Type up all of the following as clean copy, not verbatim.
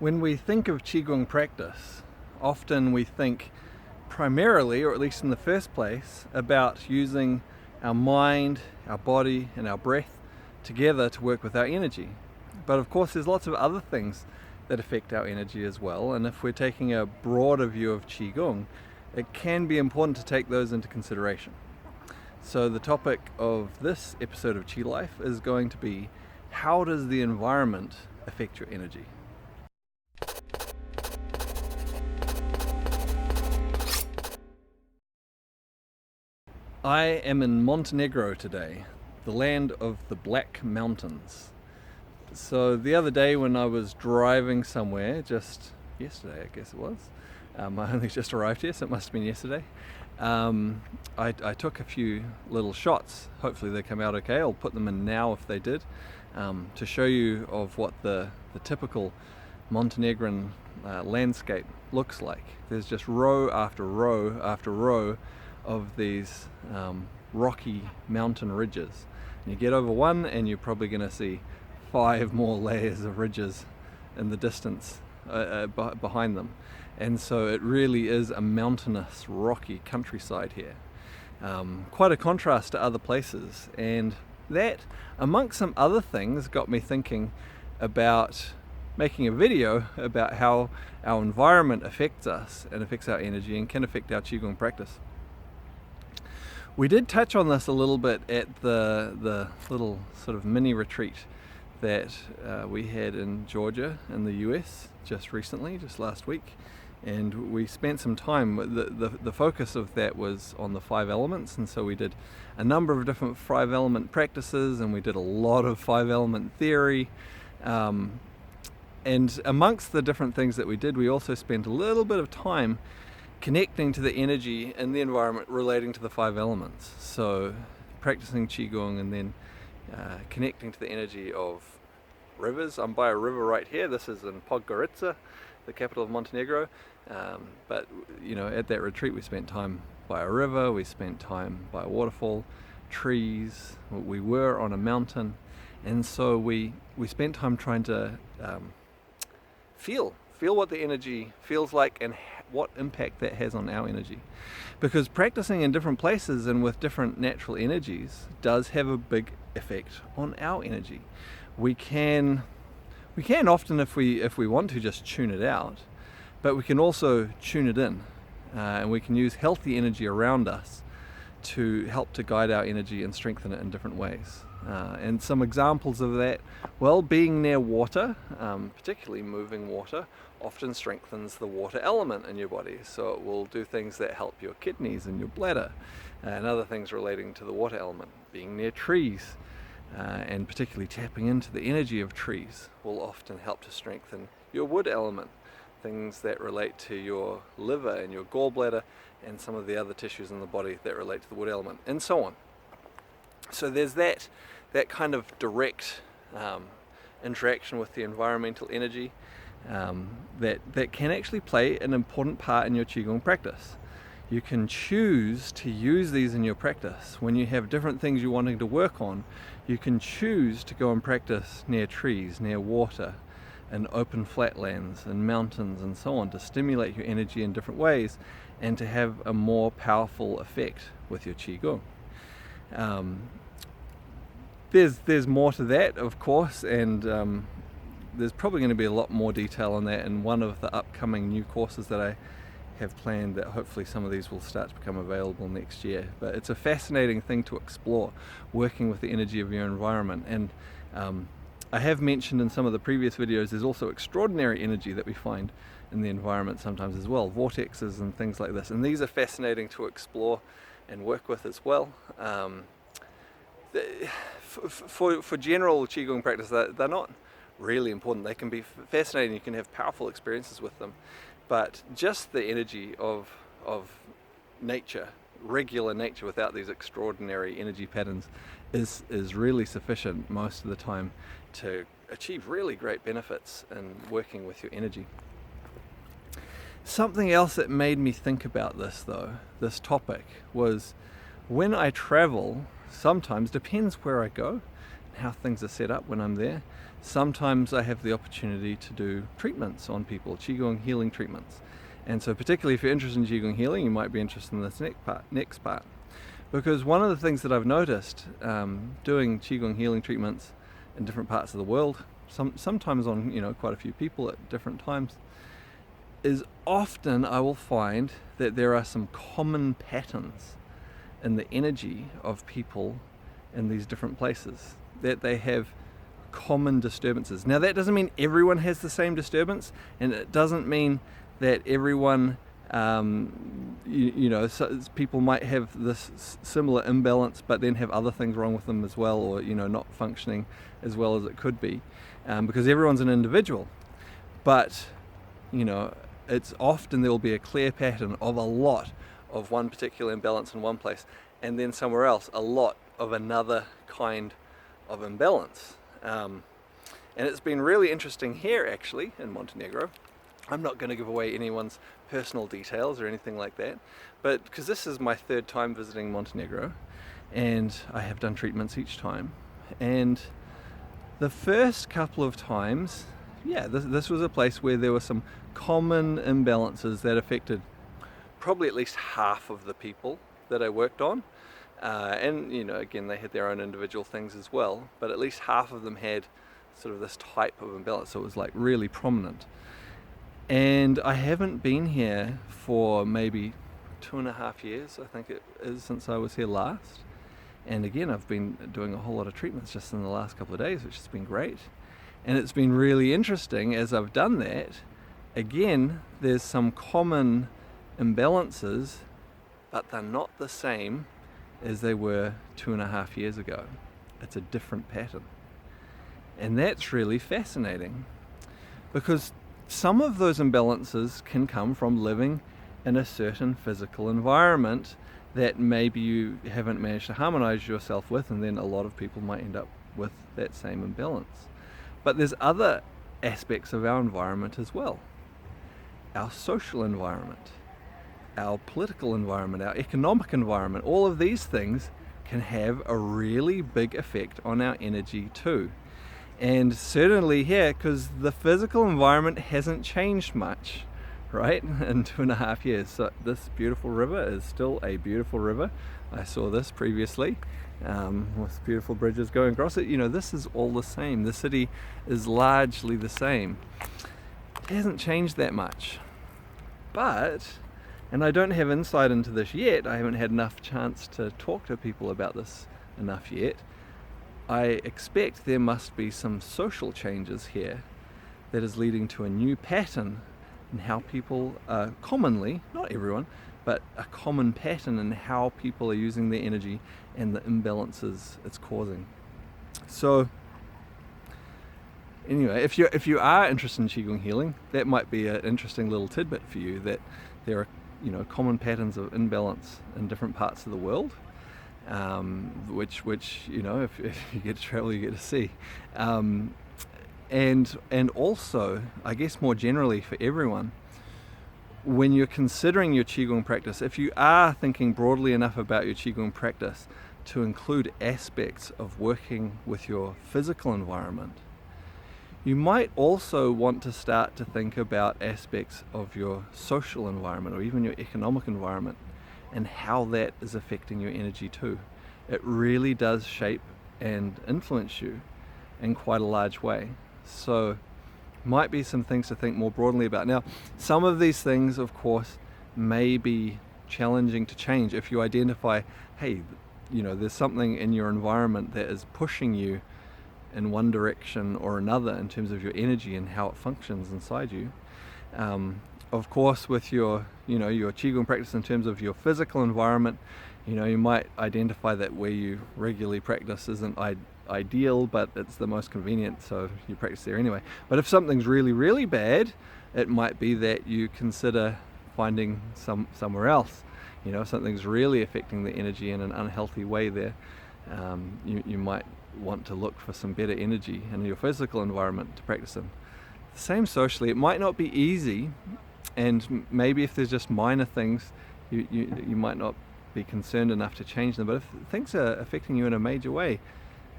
When we think of Qigong practice, often we think primarily, or at least in the first place, about using our mind, our body, and our breath together to work with our energy. But of course, there's lots of other things that affect our energy as well, and if we're taking a broader view of Qigong, it can be important to take those into consideration. So the topic of this episode of Chi Life is going to be, how does the environment affect your energy? I am in Montenegro today, the land of the Black Mountains. So the other day when I was driving somewhere, just yesterday I guess it was, I only just arrived here, so it must have been yesterday, I took a few little shots. Hopefully they come out okay. I'll put them in now if they did, to show you of what the typical Montenegrin landscape looks like. There's just row after row after row of these rocky mountain ridges. And you get over one and you're probably going to see 5 more layers of ridges in the distance behind them. And so it really is a mountainous, rocky countryside here. Quite a contrast to other places, and that, amongst some other things, got me thinking about making a video about how our environment affects us and affects our energy and can affect our Qigong practice. We did touch on this a little bit at the little sort of mini retreat that we had in Georgia in the US just recently, just last week, and we spent some time. The focus of that was on the 5 elements, and so we did a number of different 5 element practices, and we did a lot of 5 element theory, and amongst the different things that we did, we also spent a little bit of time connecting to the energy in the environment relating to the 5 elements. So practicing Qigong and then connecting to the energy of rivers. I'm by a river right here. This is in Podgorica, the capital of Montenegro. But you know, at that retreat we spent time by a river, we spent time by a waterfall, trees, we were on a mountain, and so we spent time trying to feel what the energy feels like and what impact that has on our energy. Because practicing in different places and with different natural energies does have a big effect on our energy. We can often, if we want to, just tune it out, but we can also tune it in, and we can use healthy energy around us to help to guide our energy and strengthen it in different ways. And some examples of that, well, being near water, particularly moving water, often strengthens the water element in your body. So it will do things that help your kidneys and your bladder, and other things relating to the water element. Being near trees, and particularly tapping into the energy of trees, will often help to strengthen your wood element. Things that relate to your liver and your gallbladder and some of the other tissues in the body that relate to the wood element, and so on. So there's that kind of direct interaction with the environmental energy that can actually play an important part in your Qigong practice. You can choose to use these in your practice. When you have different things you're wanting to work on, you can choose to go and practice near trees, near water, and open flatlands and mountains and so on, to stimulate your energy in different ways and to have a more powerful effect with your Qigong. There's more to that, of course, and there's probably going to be a lot more detail on that in one of the upcoming new courses that I have planned, that hopefully some of these will start to become available next year. But it's a fascinating thing to explore, working with the energy of your environment. And I have mentioned in some of the previous videos, there's also extraordinary energy that we find in the environment sometimes as well, vortexes and things like this, and these are fascinating to explore and work with as well. For general Qigong practice, they're not really important. They can be fascinating, you can have powerful experiences with them, but just the energy of nature, regular nature, without these extraordinary energy patterns is really sufficient most of the time to achieve really great benefits in working with your energy. Something else that made me think about this though, this topic, was when I travel, sometimes, depends where I go, how things are set up when I'm there. Sometimes I have the opportunity to do treatments on people, Qigong Healing Treatments. And so particularly if you're interested in Qigong Healing, you might be interested in this next part. Because one of the things that I've noticed doing Qigong Healing Treatments in different parts of the world, sometimes on quite a few people at different times, is often I will find that there are some common patterns in the energy of people in these different places, that they have common disturbances. Now that doesn't mean everyone has the same disturbance, and it doesn't mean that everyone so people might have this similar imbalance but then have other things wrong with them as well, or not functioning as well as it could be, because everyone's an individual. But it's often there will be a clear pattern of a lot of one particular imbalance in one place, and then somewhere else a lot of another kind of imbalance. And it's been really interesting here actually in Montenegro. I'm not going to give away anyone's personal details or anything like that, but because this is my third time visiting Montenegro, and I have done treatments each time, and the first couple of times, this was a place where there were some common imbalances that affected probably at least half of the people that I worked on, and again they had their own individual things as well, but at least half of them had sort of this type of imbalance, so it was like really prominent. And I haven't been here for maybe 2.5 years, I think it is, since I was here last. And again, I've been doing a whole lot of treatments just in the last couple of days, which has been great. And it's been really interesting as I've done that. Again, there's some common imbalances, but they're not the same as they were 2.5 years ago. It's a different pattern. And that's really fascinating, because some of those imbalances can come from living in a certain physical environment that maybe you haven't managed to harmonize yourself with, and then a lot of people might end up with that same imbalance. But there's other aspects of our environment as well. Our social environment, our political environment, our economic environment, all of these things can have a really big effect on our energy too. And certainly here, because the physical environment hasn't changed much, right, in 2.5 years. So this beautiful river is still a beautiful river. I saw this previously, with beautiful bridges going across it. This is all the same. The city is largely the same. It hasn't changed that much. But, and I don't have insight into this yet, I haven't had enough chance to talk to people about this enough yet, I expect there must be some social changes here that is leading to a new pattern in how people commonly, not everyone, but a common pattern in how people are using their energy and the imbalances it's causing. So anyway, if you are interested in Qigong healing, that might be an interesting little tidbit for you, that there are common patterns of imbalance in different parts of the world. Which if you get to travel, you get to see, and also, I guess more generally for everyone, when you're considering your Qigong practice, if you are thinking broadly enough about your Qigong practice to include aspects of working with your physical environment, you might also want to start to think about aspects of your social environment or even your economic environment, and how that is affecting your energy too. It really does shape and influence you in quite a large way. So might be some things to think more broadly about. Now, some of these things, of course, may be challenging to change if you identify, hey, there's something in your environment that is pushing you in one direction or another in terms of your energy and how it functions inside you. Of course, with your Qigong practice in terms of your physical environment, you might identify that where you regularly practice isn't ideal, but it's the most convenient, so you practice there anyway. But if something's really, really bad, it might be that you consider finding somewhere else. If something's really affecting the energy in an unhealthy way there, you might want to look for some better energy in your physical environment to practice in. Same socially, it might not be easy, and maybe if there's just minor things, you might not be concerned enough to change them. But if things are affecting you in a major way,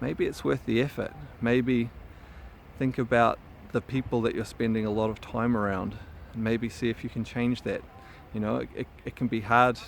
maybe it's worth the effort. Maybe think about the people that you're spending a lot of time around, and maybe see if you can change that. You know, it can be hard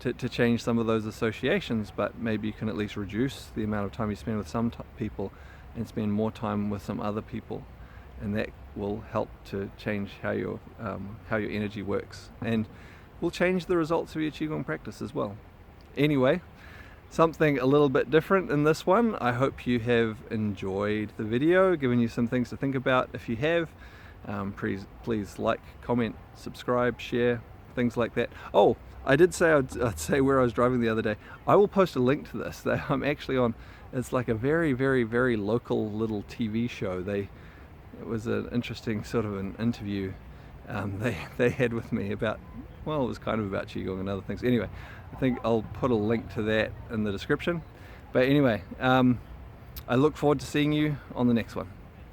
to change some of those associations, but maybe you can at least reduce the amount of time you spend with some people and spend more time with some other people, and that will help to change how your energy works, and will change the results of your Qigong practice as well. Anyway, something a little bit different in this one. I hope you have enjoyed the video, given you some things to think about. If you have, please like, comment, subscribe, share, things like that. Oh, I did say I'd say where I was driving the other day. I will post a link to this that I'm actually on. It's like a very, very, very local little TV show. It was an interesting sort of an interview they had with me about, well, it was kind of about Qigong and other things. Anyway, I think I'll put a link to that in the description. But anyway, I look forward to seeing you on the next one.